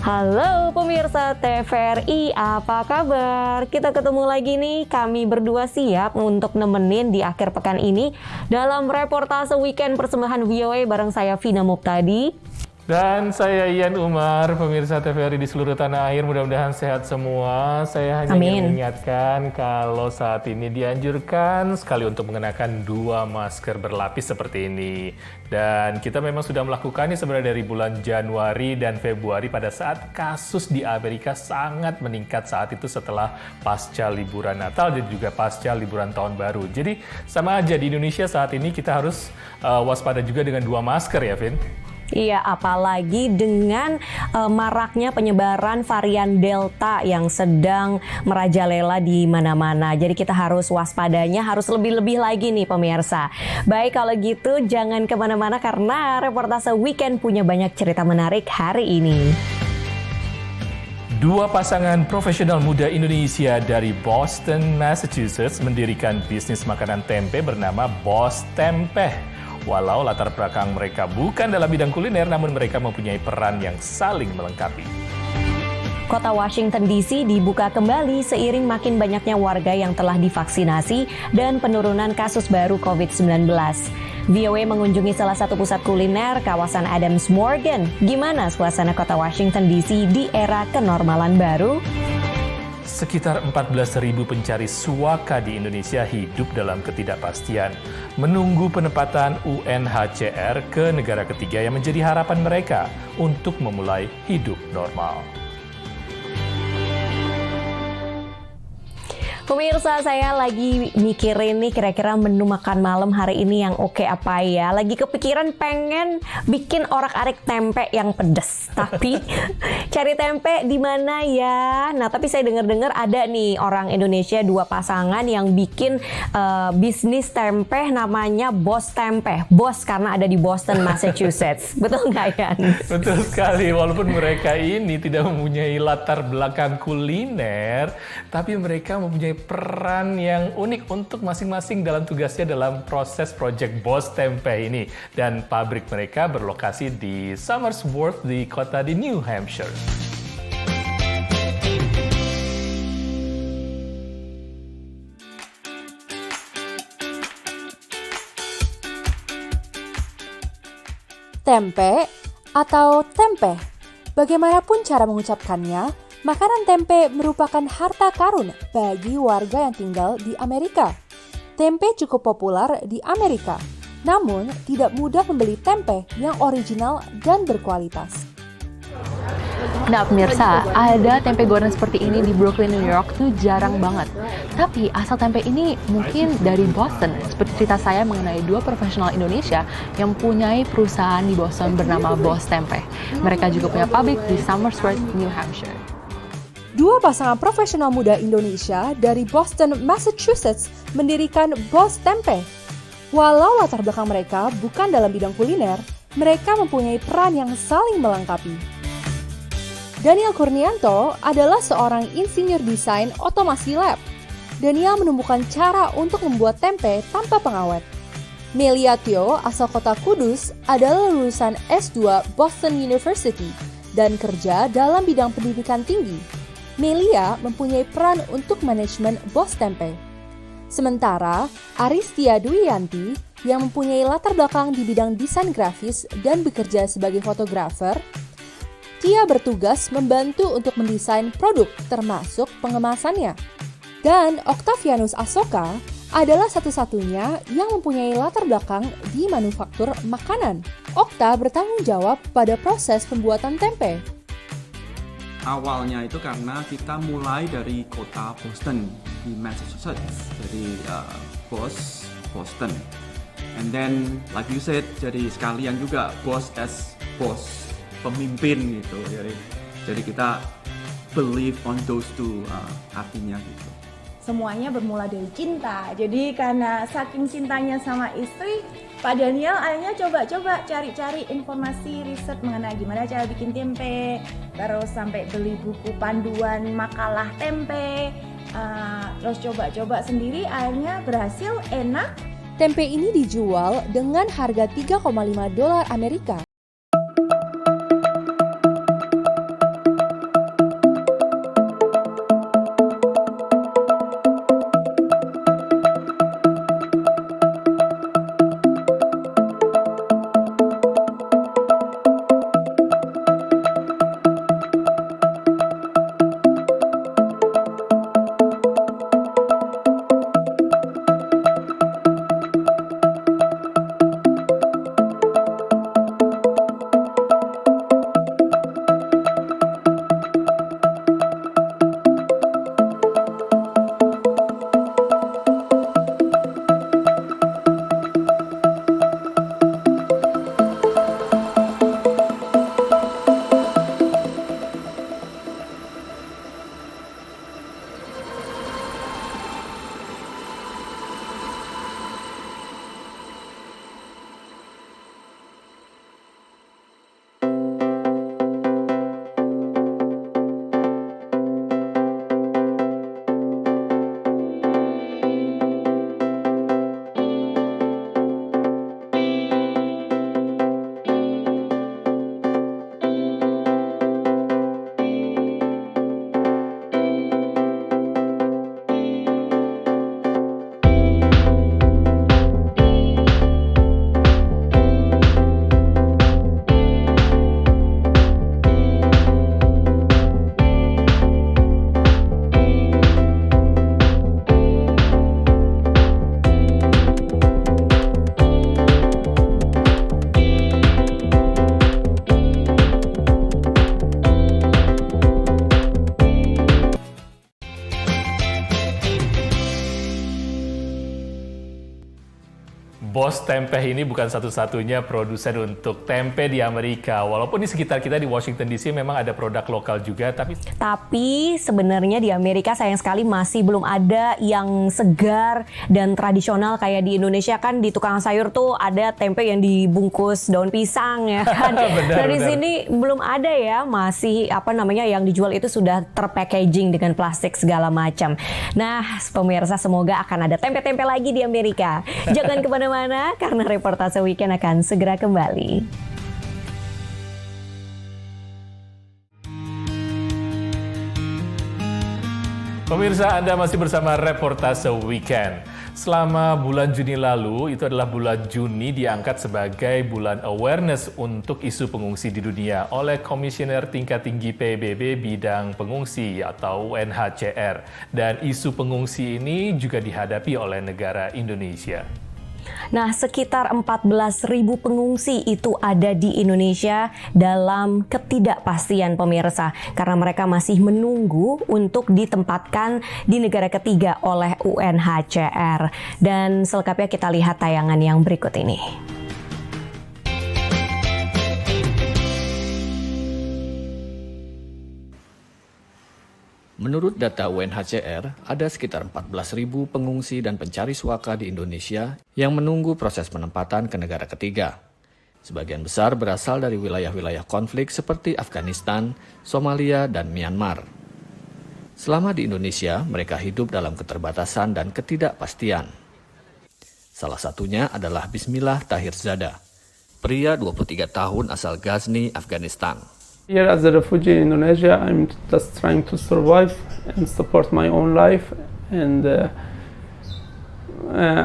Halo pemirsa TVRI, apa kabar? Kita ketemu lagi nih, kami berdua siap untuk nemenin di akhir pekan ini dalam reportase weekend persembahan VOA bareng saya Vina Muptadi. Dan saya Ian Umar, pemirsa TVRI di seluruh tanah air, mudah-mudahan sehat semua. Saya hanya ingin mengingatkan kalau saat ini dianjurkan sekali untuk mengenakan 2 masker berlapis seperti ini. Dan kita memang sudah melakukannya sebenarnya dari bulan Januari dan Februari pada saat kasus di Amerika sangat meningkat saat itu setelah pasca liburan Natal dan juga pasca liburan Tahun Baru. Jadi sama aja di Indonesia saat ini kita harus waspada juga dengan 2 masker ya, Vin? Iya, apalagi dengan maraknya penyebaran varian Delta yang sedang merajalela di mana-mana. Jadi kita harus waspadanya, harus lebih-lebih lagi nih pemirsa. Baik, kalau gitu jangan kemana-mana karena reportase weekend punya banyak cerita menarik hari ini. 2 pasangan profesional muda Indonesia dari Boston, Massachusetts mendirikan bisnis makanan tempe bernama Bos Tempeh. Walau latar belakang mereka bukan dalam bidang kuliner, namun mereka mempunyai peran yang saling melengkapi. Kota Washington DC dibuka kembali seiring makin banyaknya warga yang telah divaksinasi dan penurunan kasus baru COVID-19. VOA mengunjungi salah satu pusat kuliner kawasan Adams Morgan. Gimana suasana kota Washington DC di era kenormalan baru? Sekitar 14.000 pencari suaka di Indonesia hidup dalam ketidakpastian, menunggu penempatan UNHCR ke negara ketiga yang menjadi harapan mereka untuk memulai hidup normal. Pemirsa, saya lagi mikirin nih kira-kira menu makan malam hari ini yang oke apa ya. Lagi kepikiran pengen bikin orak-arik tempe yang pedas. Tapi cari tempe di mana ya? Nah, tapi saya dengar-dengar ada nih orang Indonesia 2 pasangan yang bikin bisnis tempe namanya Bos Tempeh. Bos karena ada di Boston, Massachusetts. Betul nggak, Yan? Betul sekali, walaupun mereka ini tidak mempunyai latar belakang kuliner, tapi mereka mempunyai peran yang unik untuk masing-masing dalam tugasnya dalam proses Project Bos Tempeh ini. Dan pabrik mereka berlokasi di Somersworth di kota di New Hampshire. Tempe atau tempeh, bagaimanapun cara mengucapkannya, makanan tempe merupakan harta karun bagi warga yang tinggal di Amerika. Tempe cukup populer di Amerika, namun tidak mudah membeli tempe yang original dan berkualitas. Nah pemirsa, ada tempe goreng seperti ini di Brooklyn, New York tuh jarang banget. Tapi asal tempe ini mungkin dari Boston, seperti cerita saya mengenai 2 profesional Indonesia yang mempunyai perusahaan di Boston bernama Bos Tempeh. Mereka juga punya pabrik di Somersworth, New Hampshire. 2 pasangan profesional muda Indonesia dari Boston, Massachusetts mendirikan Bos Tempeh. Walau latar belakang mereka bukan dalam bidang kuliner, mereka mempunyai peran yang saling melengkapi. Daniel Kurnianto adalah seorang insinyur desain otomasi lab. Daniel menemukan cara untuk membuat tempe tanpa pengawet. Melia Tio asal kota Kudus adalah lulusan S2 Boston University dan kerja dalam bidang pendidikan tinggi. Melia mempunyai peran untuk manajemen Bos Tempeh. Sementara Aristia Duyanti yang mempunyai latar belakang di bidang desain grafis dan bekerja sebagai fotografer, dia bertugas membantu untuk mendesain produk termasuk pengemasannya. Dan Octavianus Asoka adalah satu-satunya yang mempunyai latar belakang di manufaktur makanan. Okta bertanggung jawab pada proses pembuatan tempe. Awalnya itu karena kita mulai dari kota Boston di Massachusetts, jadi Boston. And then like you said, jadi sekalian juga boss as boss, pemimpin gitu. Jadi kita believe on those 2 artinya gitu. Semuanya bermula dari cinta. Jadi karena saking cintanya sama istri, Pak Daniel akhirnya coba-coba cari-cari informasi riset mengenai gimana cara bikin tempe, terus sampai beli buku panduan makalah tempe, terus coba-coba sendiri, akhirnya berhasil, enak. Tempe ini dijual dengan harga $3,5 Amerika. Bos Tempe ini bukan satu-satunya produsen untuk tempe di Amerika. Walaupun di sekitar kita di Washington DC memang ada produk lokal juga, Tapi sebenarnya di Amerika sayang sekali masih belum ada yang segar dan tradisional kayak di Indonesia kan di tukang sayur tuh ada tempe yang dibungkus daun pisang ya kan. Benar, Di benar. sini belum ada ya, masih yang dijual itu sudah terpackaging dengan plastik segala macam. Nah, pemirsa semoga akan ada tempe-tempe lagi di Amerika. Jangan kemana-mana karena reportase weekend akan segera kembali. Pemirsa, Anda masih bersama Reportase Weekend. Selama bulan Juni lalu, itu adalah bulan Juni diangkat sebagai bulan awareness untuk isu pengungsi di dunia oleh Komisioner Tingkat Tinggi PBB Bidang Pengungsi atau UNHCR. Dan isu pengungsi ini juga dihadapi oleh negara Indonesia. Nah, sekitar 14.000 pengungsi itu ada di Indonesia dalam ketidakpastian pemirsa karena mereka masih menunggu untuk ditempatkan di negara ketiga oleh UNHCR. Dan selengkapnya kita lihat tayangan yang berikut ini. Menurut data UNHCR, ada sekitar 14.000 pengungsi dan pencari suaka di Indonesia yang menunggu proses penempatan ke negara ketiga. Sebagian besar berasal dari wilayah-wilayah konflik seperti Afghanistan, Somalia, dan Myanmar. Selama di Indonesia, mereka hidup dalam keterbatasan dan ketidakpastian. Salah satunya adalah Bismillah Tahirzada, pria 23 tahun asal Ghazni, Afghanistan. Here as a refugee in Indonesia, I'm just trying to survive and support my own life and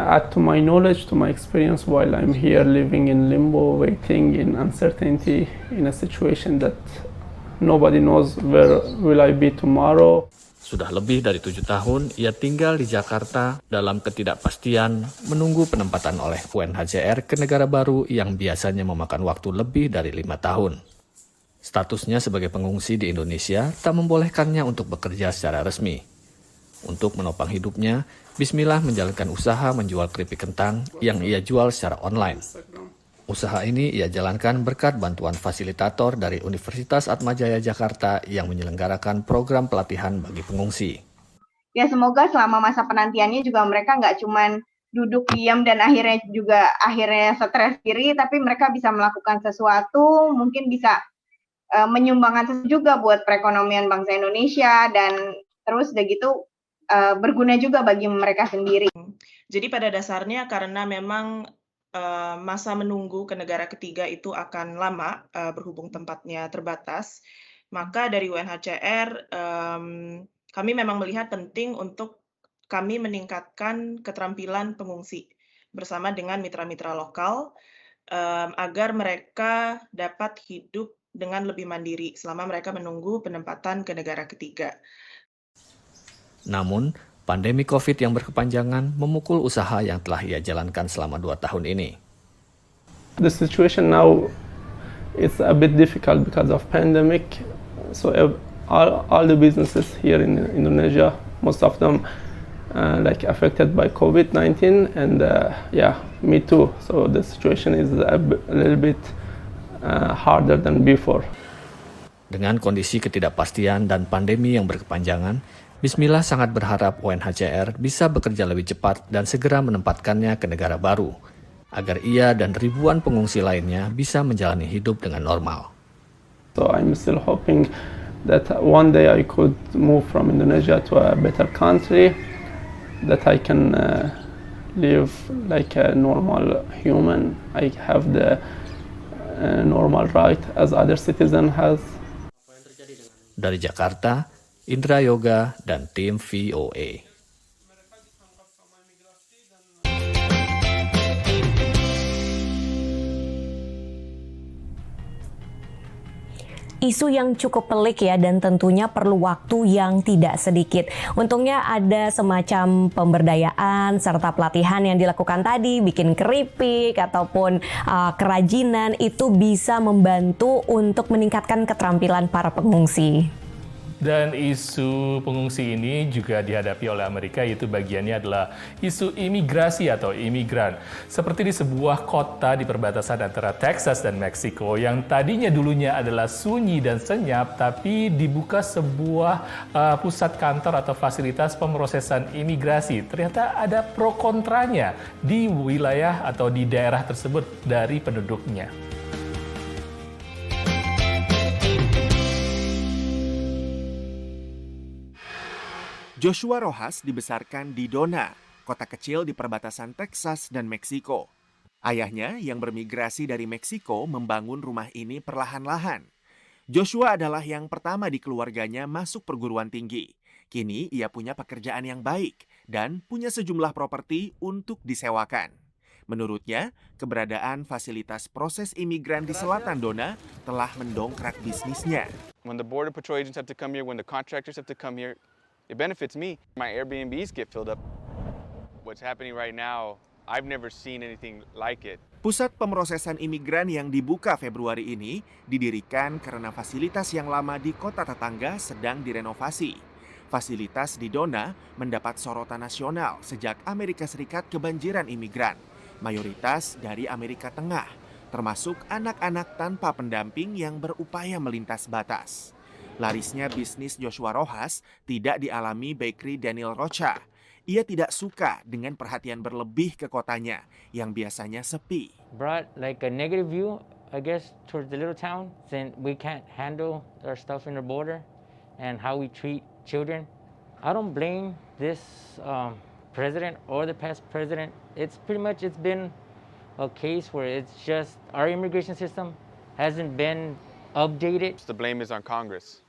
add to my knowledge, to my experience while I'm here living in limbo, waiting in uncertainty in a situation that nobody knows where will I be tomorrow. Sudah lebih dari 7 tahun, ia tinggal di Jakarta dalam ketidakpastian menunggu penempatan oleh UNHCR ke negara baru yang biasanya memakan waktu lebih dari 5 tahun. Statusnya sebagai pengungsi di Indonesia tak membolehkannya untuk bekerja secara resmi. Untuk menopang hidupnya, Bismillah menjalankan usaha menjual keripik kentang yang ia jual secara online. Usaha ini ia jalankan berkat bantuan fasilitator dari Universitas Atmajaya Jakarta yang menyelenggarakan program pelatihan bagi pengungsi. Ya semoga selama masa penantiannya juga mereka nggak cuman duduk diam dan akhirnya stres diri, tapi mereka bisa melakukan sesuatu, mungkin bisa menyumbangkan sesuatu juga buat perekonomian bangsa Indonesia dan terus udah gitu berguna juga bagi mereka sendiri. Jadi pada dasarnya karena memang masa menunggu ke negara ketiga itu akan lama berhubung tempatnya terbatas, maka dari UNHCR kami memang melihat penting untuk kami meningkatkan keterampilan pengungsi bersama dengan mitra-mitra lokal agar mereka dapat hidup dengan lebih mandiri selama mereka menunggu penempatan ke negara ketiga. Namun, pandemi COVID yang berkepanjangan memukul usaha yang telah ia jalankan selama 2 tahun ini. The situation now is a bit difficult because of pandemic. So all the businesses here in Indonesia, most of them affected by COVID-19 and me too. So the situation is a little bit harder than before. Dengan kondisi ketidakpastian dan pandemi yang berkepanjangan, Bismillah sangat berharap UNHCR bisa bekerja lebih cepat dan segera menempatkannya ke negara baru, agar ia dan ribuan pengungsi lainnya bisa menjalani hidup dengan normal. So I'm still hoping that one day I could move from Indonesia to a better country, that I can live like a normal human. I have the normal right as other citizen has. Dari Jakarta, Indra Yoga dan tim VOA. Isu yang cukup pelik ya dan tentunya perlu waktu yang tidak sedikit. Untungnya ada semacam pemberdayaan serta pelatihan yang dilakukan tadi, bikin keripik ataupun kerajinan itu bisa membantu untuk meningkatkan keterampilan para pengungsi. Dan isu pengungsi ini juga dihadapi oleh Amerika, yaitu bagiannya adalah isu imigrasi atau imigran. Seperti di sebuah kota di perbatasan antara Texas dan Meksiko yang tadinya dulunya adalah sunyi dan senyap, tapi dibuka sebuah pusat kantor atau fasilitas pemrosesan imigrasi. Ternyata ada pro kontranya di wilayah atau di daerah tersebut dari penduduknya. Joshua Rojas dibesarkan di Dona, kota kecil di perbatasan Texas dan Meksiko. Ayahnya yang bermigrasi dari Meksiko membangun rumah ini perlahan-lahan. Joshua adalah yang pertama di keluarganya masuk perguruan tinggi. Kini ia punya pekerjaan yang baik dan punya sejumlah properti untuk disewakan. Menurutnya, keberadaan fasilitas proses imigran di selatan Dona telah mendongkrak bisnisnya. When the Border Patrol agents have to come here, when the contractors have to come here, it benefits me. My Airbnbs get filled up. What's happening right now, I've never seen anything like it. Pusat pemrosesan imigran yang dibuka Februari ini didirikan karena fasilitas yang lama di kota tetangga sedang direnovasi. Fasilitas di Dona mendapat sorotan nasional sejak Amerika Serikat kebanjiran imigran, mayoritas dari Amerika Tengah, termasuk anak-anak tanpa pendamping yang berupaya melintas batas. Larisnya bisnis Joshua Rojas tidak dialami bakery Daniel Rocha. Ia tidak suka dengan perhatian berlebih ke kotanya yang biasanya sepi. Brought like a negative view, I guess, towards the little town, since we can't handle our stuff in the border and how we treat children. I don't blame this president or the past president. It's been a case where it's just our immigration system hasn't been updated. The blame is on Congress.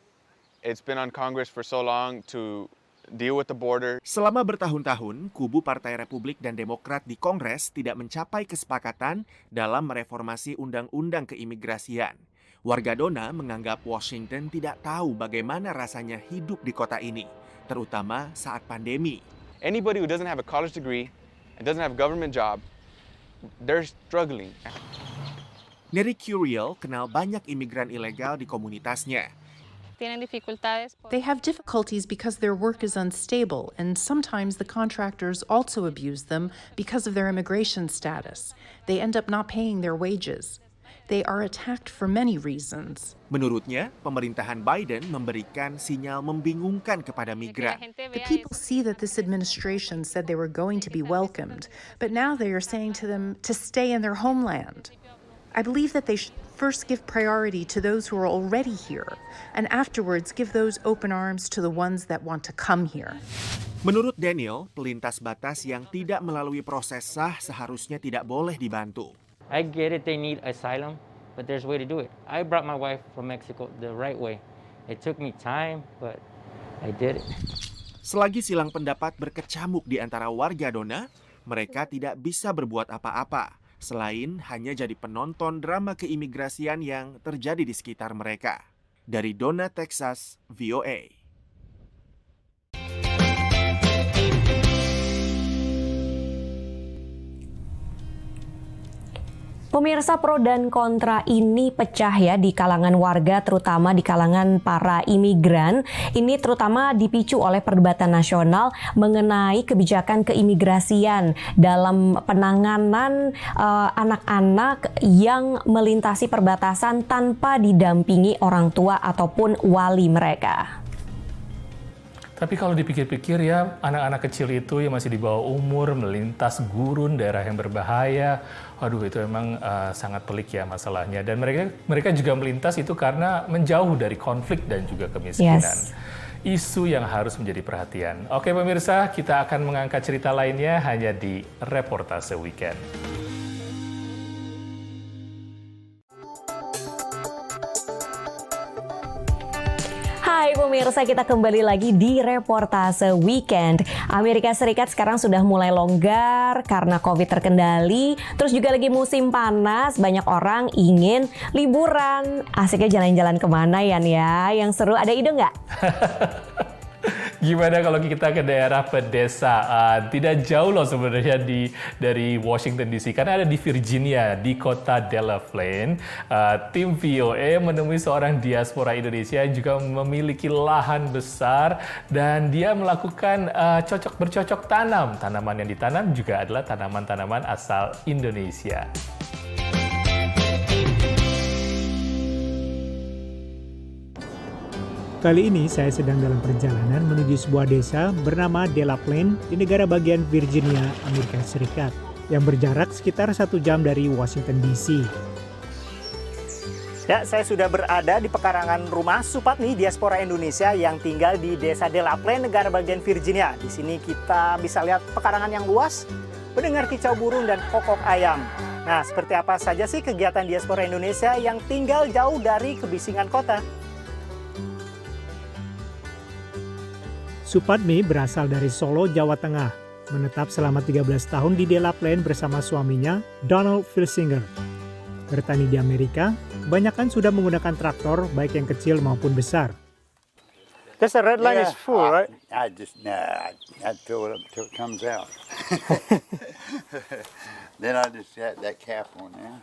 It's been on Congress for so long to deal with the border. Selama bertahun-tahun, kubu Partai Republik dan Demokrat di Kongres tidak mencapai kesepakatan dalam mereformasi undang-undang keimigrasian. Warga Dona menganggap Washington tidak tahu bagaimana rasanya hidup di kota ini, terutama saat pandemi. Anybody who doesn't have a college degree and doesn't have a government job, they're struggling. Neri Curiel kenal banyak imigran ilegal di komunitasnya. They have difficulties because their work is unstable, and sometimes the contractors also abuse them because of their immigration status. They end up not paying their wages. They are attacked for many reasons. Menurutnya, pemerintahan Biden memberikan sinyal membingungkan kepada migran. The people see that this administration said they were going to be welcomed, but now they are saying to them to stay in their homeland. I believe that they should first give priority to those who are already here, and afterwards give those open arms to the ones that want to come here. Menurut Daniel, pelintas batas yang tidak melalui proses sah seharusnya tidak boleh dibantu. I get it, they need asylum, but there's a way to do it. I brought my wife from Mexico the right way. It took me time, but I did it. Selagi silang pendapat berkecamuk di antara warga Dona, mereka tidak bisa berbuat apa-apa selain hanya jadi penonton drama keimigrasian yang terjadi di sekitar mereka. Dari Dona, Texas, VOA. Pemirsa, pro dan kontra ini pecah ya di kalangan warga, terutama di kalangan para imigran. Ini terutama dipicu oleh perdebatan nasional mengenai kebijakan keimigrasian dalam penanganan anak-anak yang melintasi perbatasan tanpa didampingi orang tua ataupun wali mereka. Tapi kalau dipikir-pikir ya, anak-anak kecil itu yang masih di bawah umur, melintas gurun, daerah yang berbahaya, waduh itu emang sangat pelik ya masalahnya. Dan mereka juga melintas itu karena menjauh dari konflik dan juga kemiskinan. Yes. Isu yang harus menjadi perhatian. Oke pemirsa, kita akan mengangkat cerita lainnya hanya di Reportase Weekend. Hai pemirsa, kita kembali lagi di Reportase Weekend. Amerika Serikat sekarang sudah mulai longgar karena COVID terkendali. Terus juga lagi musim panas, banyak orang ingin liburan. Asiknya jalan-jalan kemana ya? Yang seru, ada ide nggak? Gimana kalau kita ke daerah pedesaan? Tidak jauh loh sebenarnya dari Washington DC, karena ada di Virginia, di kota Delaplane. Tim VOA menemui seorang diaspora Indonesia yang juga memiliki lahan besar dan dia melakukan bercocok tanam. Tanaman yang ditanam juga adalah tanaman-tanaman asal Indonesia. Kali ini saya sedang dalam perjalanan menuju sebuah desa bernama Delaplane di negara bagian Virginia, Amerika Serikat, yang berjarak sekitar 1 jam dari Washington DC. Ya, saya sudah berada di pekarangan rumah Supatmi, diaspora Indonesia yang tinggal di desa Delaplane, negara bagian Virginia. Di sini kita bisa lihat pekarangan yang luas, mendengar kicau burung dan kokok ayam. Nah, seperti apa saja sih kegiatan diaspora Indonesia yang tinggal jauh dari kebisingan kota? Supatmi berasal dari Solo, Jawa Tengah, menetap selama 13 tahun di Delaplane bersama suaminya, Donald Filsinger. Bertani di Amerika, kebanyakan sudah menggunakan traktor, baik yang kecil maupun besar. This red line is full, right? I fill it up until it comes out. Then I just set that cap on there.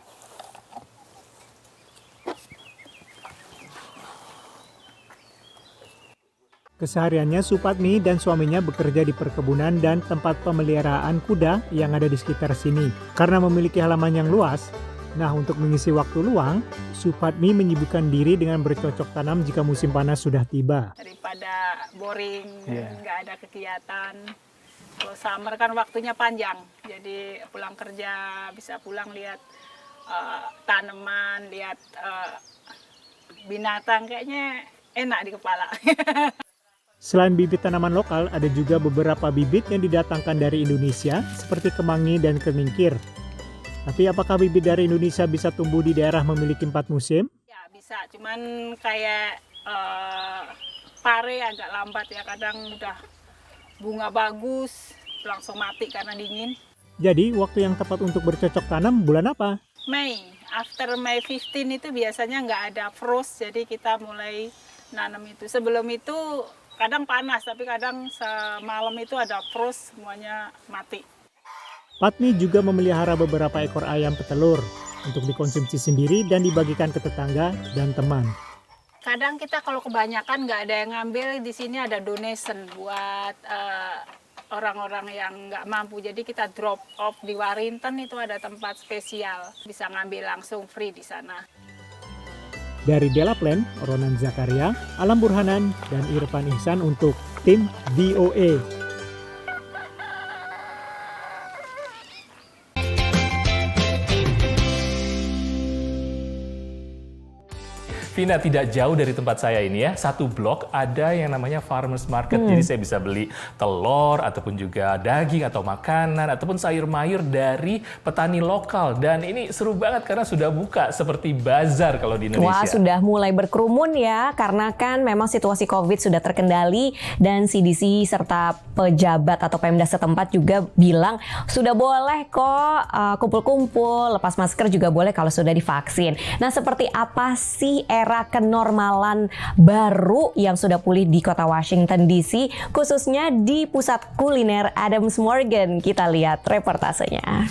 Kesehariannya Supatmi dan suaminya bekerja di perkebunan dan tempat pemeliharaan kuda yang ada di sekitar sini. Karena memiliki halaman yang luas, nah untuk mengisi waktu luang, Supatmi menyibukkan diri dengan bercocok tanam jika musim panas sudah tiba. Daripada boring, nggak ada kegiatan. Kalau summer kan waktunya panjang, jadi pulang kerja bisa pulang lihat tanaman, lihat binatang, kayaknya enak di kepala. Selain bibit tanaman lokal, ada juga beberapa bibit yang didatangkan dari Indonesia, seperti kemangi dan keningkir. Tapi apakah bibit dari Indonesia bisa tumbuh di daerah memiliki 4 musim? Ya bisa, cuman kayak pare agak lambat ya, kadang udah bunga bagus, langsung mati karena dingin. Jadi, waktu yang tepat untuk bercocok tanam bulan apa? Mei, after May 15 itu biasanya nggak ada frost, jadi kita mulai nanam itu. Sebelum itu kadang panas, tapi kadang semalam itu ada frost, semuanya mati. Patmi juga memelihara beberapa ekor ayam petelur untuk dikonsumsi sendiri dan dibagikan ke tetangga dan teman. Kadang kita kalau kebanyakan nggak ada yang ngambil, di sini ada donation buat orang-orang yang nggak mampu. Jadi kita drop off di Warrington, itu ada tempat spesial, bisa ngambil langsung free di sana. Dari Delaplane, Ronan Zakaria, Alam Burhanan, dan Irfan Ihsan untuk tim VOA. Vina, tidak jauh dari tempat saya ini ya, 1 blok ada yang namanya farmers market. Jadi saya bisa beli telur ataupun juga daging atau makanan ataupun sayur mayur dari petani lokal. Dan ini seru banget karena sudah buka seperti bazar kalau di Indonesia. Wah, sudah mulai berkerumun ya, karena kan memang situasi COVID sudah terkendali dan CDC serta pejabat atau Pemda setempat juga bilang sudah boleh kok kumpul-kumpul, lepas masker juga boleh kalau sudah divaksin. Nah, seperti apa sih era kenormalan baru yang sudah pulih di kota Washington DC, khususnya di pusat kuliner Adams Morgan? Kita lihat reportasenya.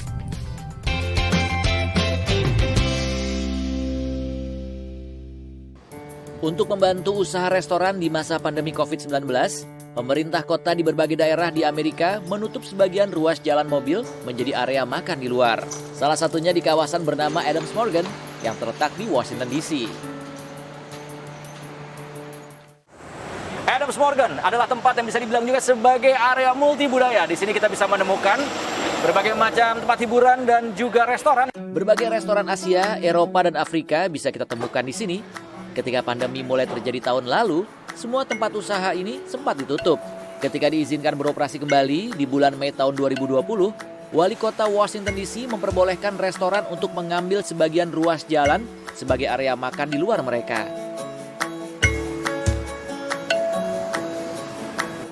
Untuk membantu usaha restoran di masa pandemi COVID-19, pemerintah kota di berbagai daerah di Amerika menutup sebagian ruas jalan mobil menjadi area makan di luar. Salah satunya di kawasan bernama Adams Morgan yang terletak di Washington DC. Adams Morgan adalah tempat yang bisa dibilang juga sebagai area multi budaya. Di sini kita bisa menemukan berbagai macam tempat hiburan dan juga restoran. Berbagai restoran Asia, Eropa, dan Afrika bisa kita temukan di sini. Ketika pandemi mulai terjadi tahun lalu, semua tempat usaha ini sempat ditutup. Ketika diizinkan beroperasi kembali di bulan Mei tahun 2020, Wali Kota Washington DC memperbolehkan restoran untuk mengambil sebagian ruas jalan sebagai area makan di luar mereka.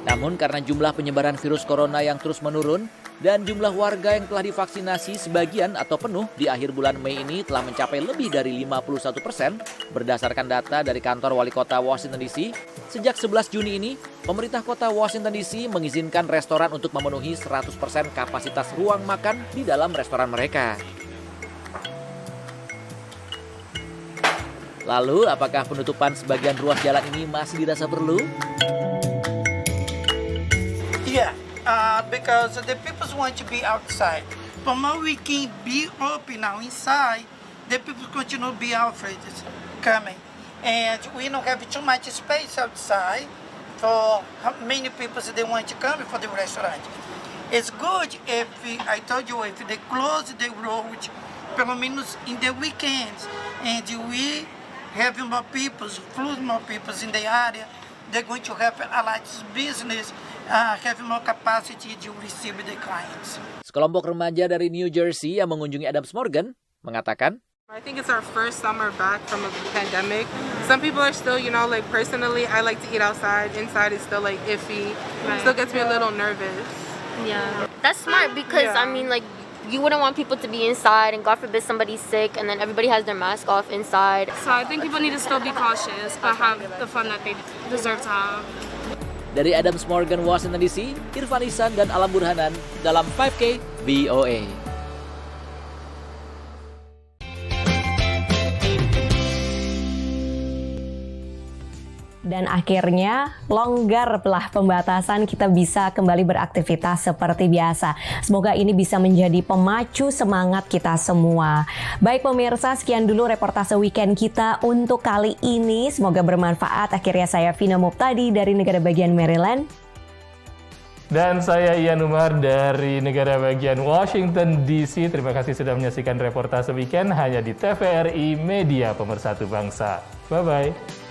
Namun karena jumlah penyebaran virus corona yang terus menurun, Dan jumlah warga yang telah divaksinasi sebagian atau penuh di akhir bulan Mei ini telah mencapai lebih dari 51% berdasarkan data dari kantor wali kota Washington DC. Sejak 11 Juni ini, pemerintah kota Washington DC mengizinkan restoran untuk memenuhi 100% kapasitas ruang makan di dalam restoran mereka. Lalu, apakah penutupan sebagian ruas jalan ini masih dirasa perlu? Yeah. Because the people want to be outside. But more we can be open now inside, the people continue to be afraid coming. And we don't have too much space outside for how many people they want to come for the restaurant. It's good if, I told you, if they close the road, pelo menos in the weekends, and we have more people, more people in the area, they're going to have a lot of business. Have more capacity to receive the clients. Sekelompok remaja dari New Jersey yang mengunjungi Adams Morgan mengatakan, I think it's our first summer back from a pandemic. Some people are still, like personally, I like to eat outside. Inside is still like iffy. Right. Still gets me a little nervous. Yeah, that's smart because you wouldn't want people to be inside, and God forbid somebody's sick, and then everybody has their mask off inside. So I think people need to still be cautious, but have the fun that they deserve to have. Dari Adams Morgan, Washington DC, Irfan Ihsan dan Alam Burhanan dalam 5K VOA. Dan akhirnya longgarlah pembatasan, kita bisa kembali beraktivitas seperti biasa. Semoga ini bisa menjadi pemacu semangat kita semua. Baik pemirsa, sekian dulu reportase weekend kita untuk kali ini. Semoga bermanfaat. Akhirnya saya Vina Muptadi dari negara bagian Maryland. Dan saya Ian Umar dari negara bagian Washington DC. Terima kasih sudah menyaksikan reportase weekend hanya di TVRI Media Pemersatu Bangsa. Bye-bye.